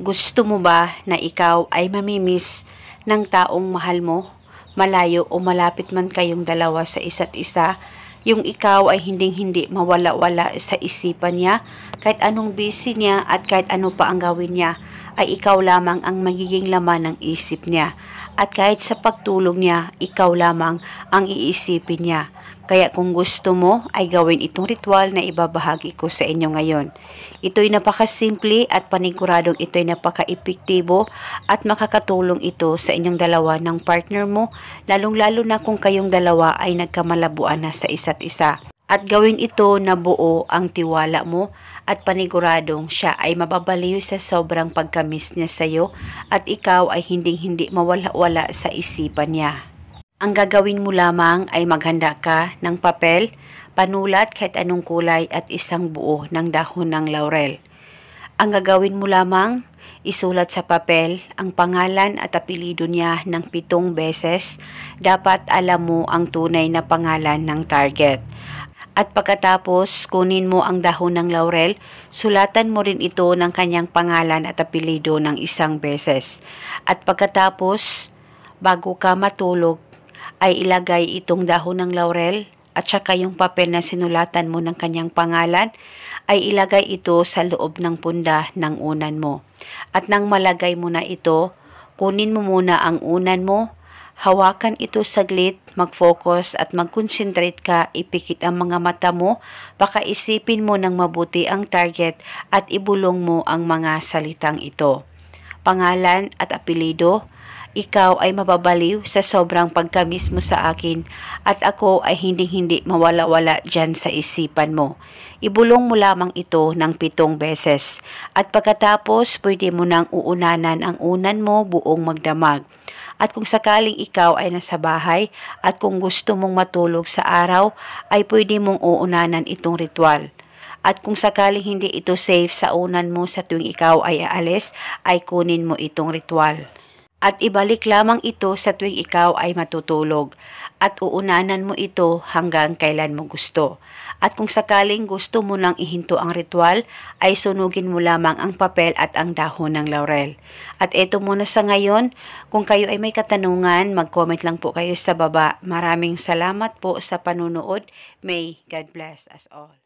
Gusto mo ba na ikaw ay mamimiss ng taong mahal mo? Malayo o malapit man kayong dalawa sa isa't isa, yung ikaw ay hinding-hindi mawala-wala sa isipan niya, kahit anong busy niya at kahit ano pa ang gawin niya, ay ikaw lamang ang magiging laman ng isip niya. At kahit sa pagtulog niya, ikaw lamang ang iisipin niya. Kaya kung gusto mo, ay gawin itong ritual na ibabahagi ko sa inyo ngayon. Ito'y napakasimple at paniguradong ito'y napaka-epektibo at makakatulong ito sa inyong dalawa ng partner mo, lalong-lalo na kung kayong dalawa ay nagkamalabuan na sa isa't isa. At gawin ito na buo ang tiwala mo at paniguradong siya ay mababaliw sa sobrang pagkamis niya sa iyo at ikaw ay hinding-hindi mawala-wala sa isipan niya. Ang gagawin mo lamang ay maghanda ka ng papel, panulat kahit anong kulay at isang buo ng dahon ng laurel. Ang gagawin mo lamang, isulat sa papel ang pangalan at apelyido niya ng 7 beses. Dapat alam mo ang tunay na pangalan ng target. At pagkatapos, kunin mo ang dahon ng laurel, sulatan mo rin ito ng kanyang pangalan at apelyido ng 1 beses. At pagkatapos, bago ka matulog, ay ilagay itong dahon ng laurel at saka yung papel na sinulatan mo ng kanyang pangalan, ay ilagay ito sa loob ng punda ng unan mo. At nang malagay mo na ito, kunin mo muna ang unan mo, hawakan ito saglit, mag-focus at mag-concentrate ka, ipikit ang mga mata mo, pakaisipin mo ng mabuti ang target at ibulong mo ang mga salitang ito. Pangalan at apelyido, ikaw ay mababaliw sa sobrang pagkamis mo sa akin at ako ay hinding-hindi mawala-wala dyan sa isipan mo. Ibulong mo lamang ito ng 7 beses at pagkatapos pwede mo nang uunanan ang unan mo buong magdamag. At kung sakaling ikaw ay nasa bahay at kung gusto mong matulog sa araw, ay pwede mong uunanan itong ritual. At kung sakaling hindi ito safe sa unan mo sa tuwing ikaw ay aalis, ay kunin mo itong ritual. At ibalik lamang ito sa tuwing ikaw ay matutulog at uunanan mo ito hanggang kailan mo gusto. At kung sakaling gusto mo nang ihinto ang ritual, ay sunugin mo lamang ang papel at ang dahon ng laurel. At eto muna sa ngayon, kung kayo ay may katanungan, mag-comment lang po kayo sa baba. Maraming salamat po sa panunood. May God bless us all.